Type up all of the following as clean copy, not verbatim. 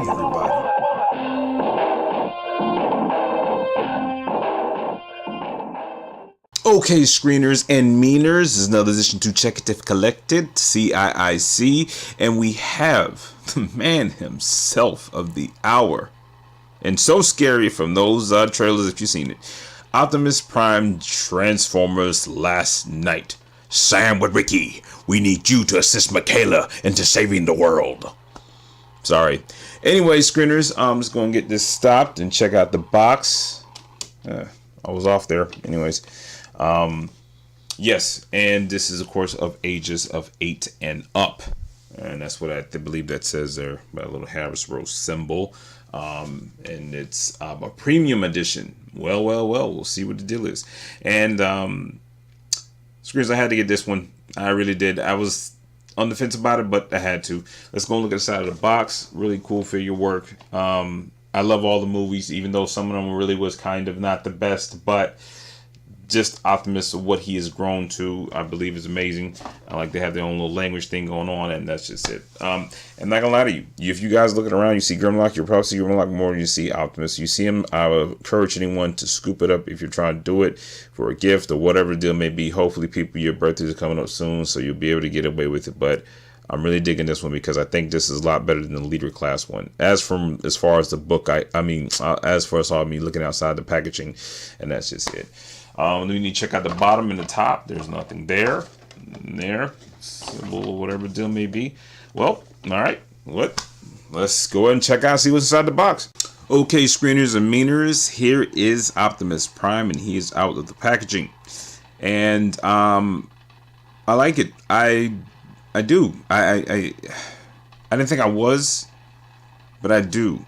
morning, everybody. Okay, screeners and meaners, this is another edition to Check It If Collected, CiiC, and we have the man himself of the hour, and so scary from those trailers if you've seen it, Optimus Prime Transformers Last Night. Sam with Ricky, we need you to assist Michaela into saving the world. Sorry. Anyway, screeners, I'm just going to get this stopped and check out the box. I was off there. Anyways. Yes, and this is, of course, of ages of 8 and up. And that's what I believe that says there by a little Hasbro symbol. And it's a premium edition. Well, we'll see what the deal is. And screens, I had to get this one. I really did. I was on the fence about it, but I had to. Let's go look at the side of the box. Really cool figure work. I love all the movies, even though some of them really was kind of not the best, but just Optimus, what he has grown to, I believe, is amazing. I like they have their own little language thing going on, and that's just it. I'm not gonna lie to you. If you guys looking around, you see Grimlock, you'll probably see Grimlock more than you see Optimus. You see him, I would encourage anyone to scoop it up if you're trying to do it for a gift or whatever the deal may be. Hopefully, people, your birthdays are coming up soon, so you'll be able to get away with it. But I'm really digging this one because I think this is a lot better than the Leader Class one. As far as the book, as far as me looking outside the packaging, and that's just it. We need to check out the bottom and the top. There's nothing there. There. Symbol, whatever the deal may be. Well, alright. Let's go ahead and check out, see what's inside the box. Okay, screeners and meaners. Here is Optimus Prime, and he is out of the packaging. And I like it. I do. I didn't think I was, but I do.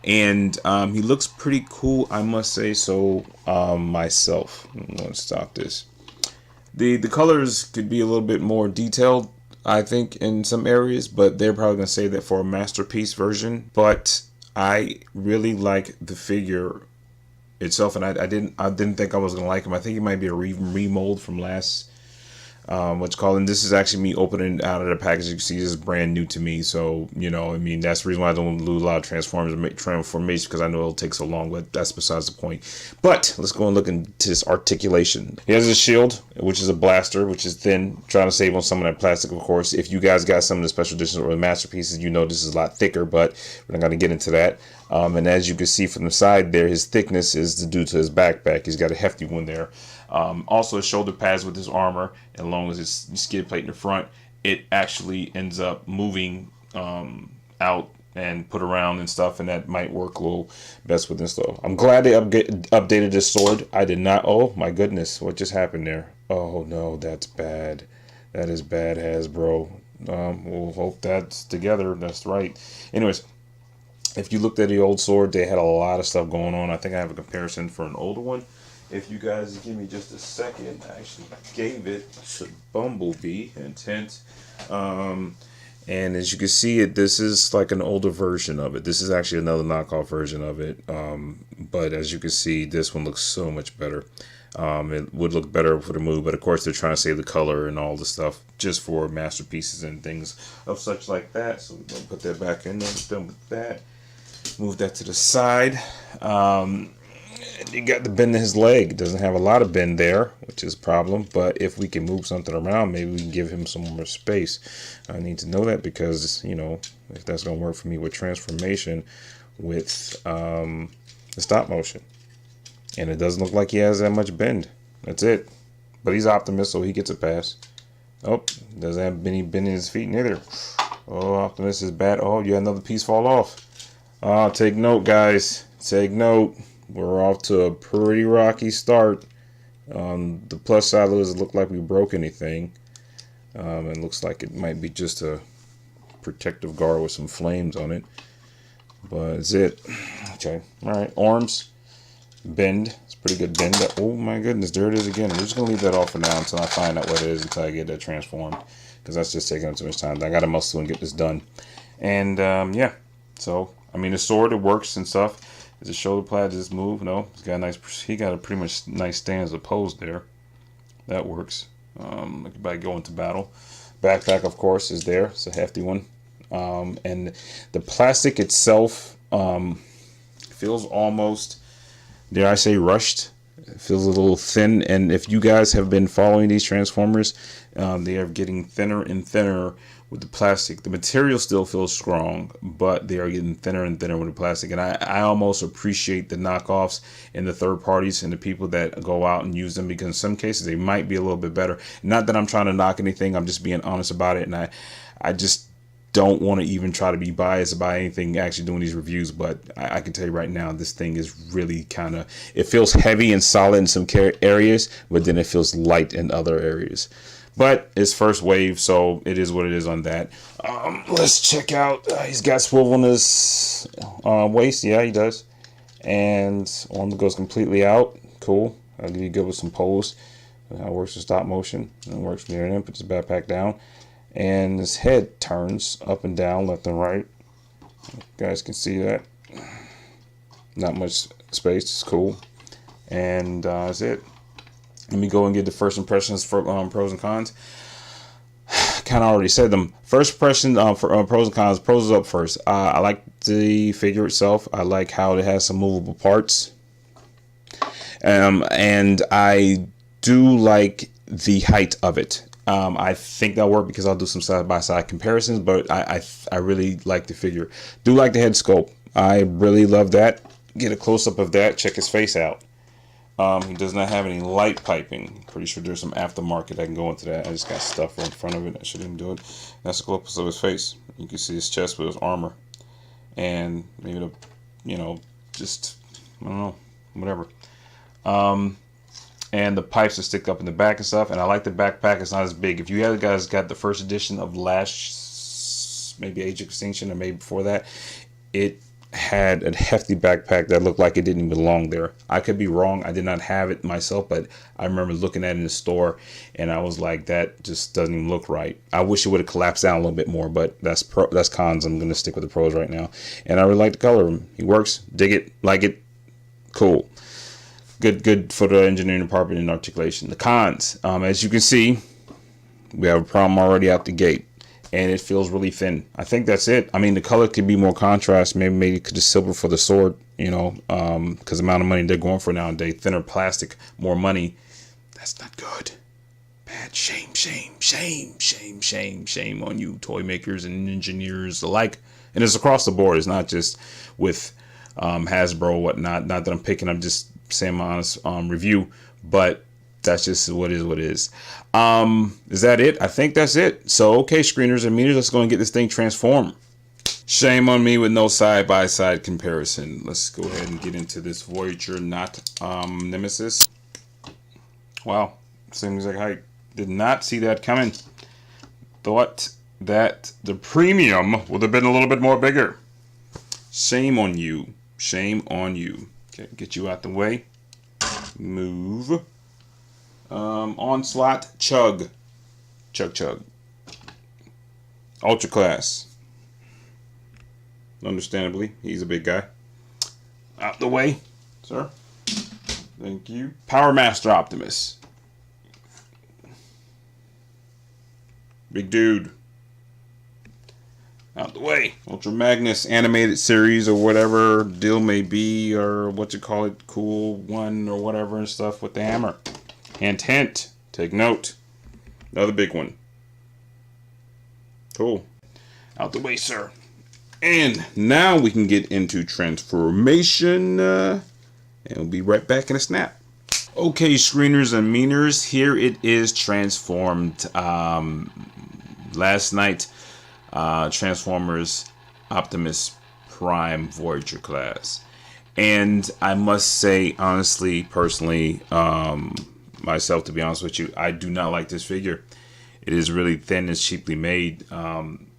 And he looks pretty cool, I must say so myself. I'm going to stop this. The colors could be a little bit more detailed, I think, in some areas, but they're probably going to say that for a masterpiece version. But I really like the figure itself, and I didn't think I was going to like him. I think he might be a remold from last. And this is actually me opening out of the package. You can see this is brand new to me, so that's the reason why I don't lose a lot of transformations, because I know it'll take so long, but that's besides the point. But let's go and look into this articulation. He has a shield, which is a blaster, which is thin, trying to save on some of that plastic, of course. If you guys got some of the special editions or the masterpieces, this is a lot thicker, but we're not going to get into that. And as you can see from the side there, his thickness is due to his backpack. He's got a hefty one there. Also, his shoulder pads with his armor, and along with his skid plate in the front, it actually ends up moving out and put around and stuff, and that might work a little best with this though. I'm glad they updated this sword. I did not. Oh my goodness, what just happened there? Oh no, that's bad. That is bad, Hasbro. We'll hope that's together. That's right. Anyways, if you looked at the old sword, they had a lot of stuff going on. I think I have a comparison for an older one. If you guys give me just a second, I actually gave it to Bumblebee, hint. And as you can see, this is like an older version of it. This is actually another knockoff version of it. But as you can see, this one looks so much better. It would look better for the movie, but of course they're trying to save the color and all the stuff just for masterpieces and things of such like that. So we're going to put that back in there. Done with that. Move that to the side. You got the bend in his leg. It doesn't have a lot of bend there, which is a problem. But if we can move something around, maybe we can give him some more space. I need to know that because, if that's going to work for me with transformation with the stop motion. And it doesn't look like he has that much bend. That's it. But he's Optimus, so he gets a pass. Oh, doesn't have any bend in his feet neither. Oh, Optimus is bad. Oh, you had another piece fall off. Take note, guys. Take note. We're off to a pretty rocky start. The plus side doesn't look like we broke anything. It looks like it might be just a protective guard with some flames on it. But that's it. Okay. Alright. Arms. Bend. It's pretty good bend. Oh my goodness. There it is again. I'm just going to leave that off for now until I find out what it is, until I get that transformed. Because that's just taking up too much time. I got to muscle and get this done. And yeah. So, the sword, it works and stuff. Is his shoulder pad just move? No, he got a pretty much nice stand as a pose there. That works. Everybody go into battle. Backpack, of course, is there. It's a hefty one. And the plastic itself feels almost, dare I say, rushed. It feels a little thin, and if you guys have been following these Transformers, they are getting thinner and thinner with the plastic. The material still feels strong, but they are getting thinner and thinner with the plastic. And I almost appreciate the knockoffs and the third parties and the people that go out and use them, because in some cases they might be a little bit better. Not that I'm trying to knock anything, I'm just being honest about it, and I just don't want to even try to be biased about anything actually doing these reviews, but I can tell you right now, this thing is really kind of, it feels heavy and solid in some areas, but then it feels light in other areas. But it's first wave, so it is what it is on that. Let's check out, he's got swivel in his waist. Yeah, he does. And arm goes completely out. Cool. I'll give you good with some pose. How it works with stop motion. It works near him. Puts his backpack down. And his head turns up and down, left and right. You guys can see that. Not much space. It's cool. And that's it. Let me go and get the first impressions for pros and cons. Kind of already said them. First impression for pros and cons. Pros is up first. I like the figure itself. I like how it has some movable parts. And I do like the height of it. I think that'll work because I'll do some side-by-side comparisons, but I really like the figure. Do like the head sculpt. I really love that. Get a close-up of that. Check his face out. He does not have any light piping. Pretty sure there's some aftermarket. I can go into that. I just got stuff in front of it. I shouldn't even do it. That's a close-up of his face. You can see his chest with his armor. And maybe the, you know, just, I don't know, whatever. And the pipes that stick up in the back and stuff. And I like the backpack. It's not as big. If you guys got the first edition of last, maybe Age of Extinction or maybe before that, it had a hefty backpack that looked like it didn't even belong there. I could be wrong. I did not have it myself, but I remember looking at it in the store and I was like, that just doesn't even look right. I wish it would have collapsed down a little bit more, but that's cons. I'm going to stick with the pros right now. And I really like the color of him. He works. Dig it. Like it. Cool. Good for the engineering department and articulation. The cons, as you can see, we have a problem already out the gate, and it feels really thin. I think that's it. I mean, the color could be more contrast. Maybe could just silver for the sword, you know, because the amount of money they're going for nowadays. Thinner plastic, more money. That's not good. Bad. Shame on you, toy makers and engineers alike. And it's across the board. It's not just with Hasbro or whatnot. Not that I'm picking. I'm just saying my honest review, but that's just what it is. Is that it? I think that's it. So, okay, screeners and meters, let's go and get this thing transformed. Shame on me with no side-by-side comparison. Let's go ahead and get into this Voyager, not Nemesis. Wow, same exact height. Did not see that coming. Thought that the premium would have been a little bit more bigger. Shame on you. Shame on you. Okay, get you out the way. Move. Onslaught. Chug. Chug. Ultra class. Understandably, he's a big guy. Out the way, sir. Thank you. Power Master Optimus. Big dude. Out the way. Ultra Magnus animated series or whatever deal may be, or what you call it, cool one or whatever and stuff with the hammer. Hint. Take note. Another big one. Cool. Out the way, sir. And now we can get into transformation. And we'll be right back in a snap. Okay, screeners and meaners, here it is transformed. Last night, Transformers Optimus Prime Voyager class. And I must say, honestly, personally, myself, to be honest with you, I do not like this figure. It is really thin and cheaply made.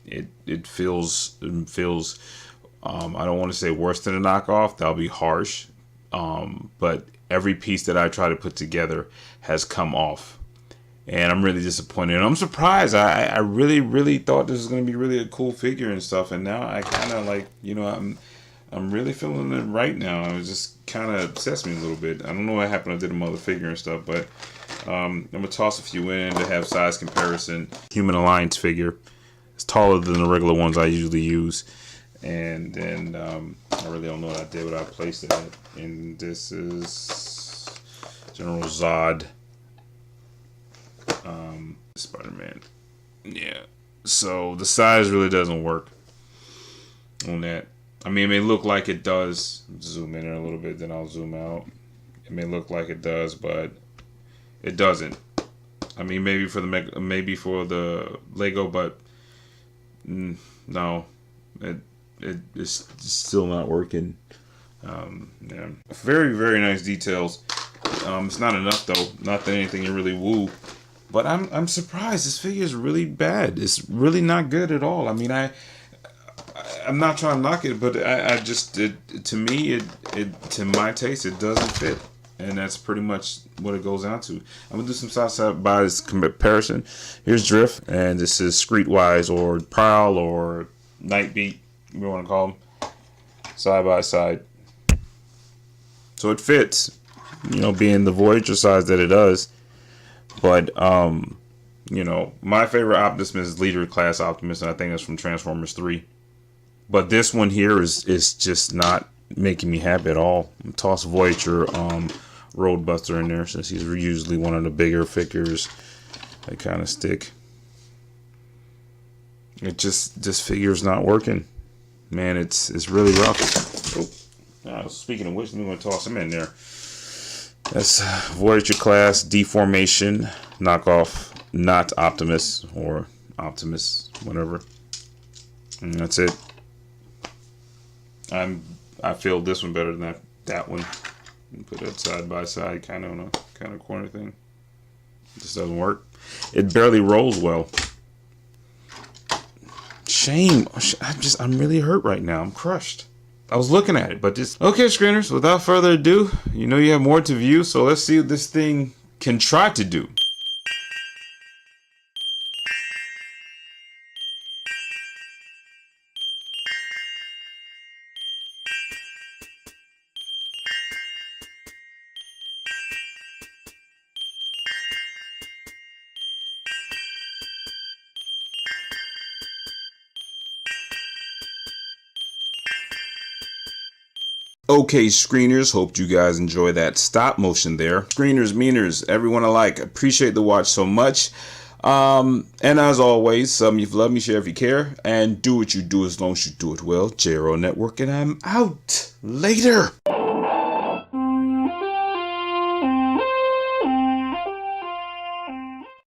It feels I don't want to say worse than a knockoff. That'll be harsh. But every piece that I try to put together has come off. And I'm really disappointed. And I'm surprised. I really thought this was going to be really a cool figure and stuff. And now I kind of like, you know, I'm really feeling it right now. It just kind of upsets me a little bit. I don't know what happened. I did a mother figure and stuff. But I'm going to toss a few in to have size comparison. Human Alliance figure. It's taller than the regular ones I usually use. And then I really don't know what I did, what I placed it at. And this is General Zod, Spider-Man. Yeah. So the size really doesn't work on that. I mean, it may look like it does. Zoom in a little bit, then I'll zoom out. It may look like it does, but it doesn't. I mean, maybe for the Lego, but no, it's still not working. Yeah, very, very nice details. It's not enough though. Not that anything you really woo, but I'm surprised. This figure is really bad. It's really not good at all. I mean, I'm not trying to knock it, but I just to me to my taste it doesn't fit, and that's pretty much what it goes down to. I'm gonna do some side by this comparison. Here's Drift, and this is Streetwise or Prowl or Nightbeat, you want to call them, side by side. So it fits, you know, being the Voyager size that it does. But you know, my favorite Optimus is Leader Class Optimus, and I think that's from Transformers 3. But this one here is just not making me happy at all. Toss Voyager Roadbuster in there, since he's usually one of the bigger figures that kind of stick. It just, this figure's not working, man. It's really rough. Oh, speaking of which, I'm going to toss him in there. That's Voyager class deformation knockoff, not Optimus or Optimus, whatever. And that's it. I feel this one better than that one. Put that side by side, kind of on a kind of corner thing. It just doesn't work. It barely rolls well. Shame. I'm really hurt right now. I'm crushed. I was looking at it, but just okay, screeners. Without further ado, you know you have more to view, so let's see what this thing can try to do. Okay, screeners, hope you guys enjoy that stop motion there. Screeners, meaners, everyone alike, appreciate the watch so much. And as always, some if you love me, share if you care, and do what you do as long as you do it well. JRO Network, and I'm out. Later.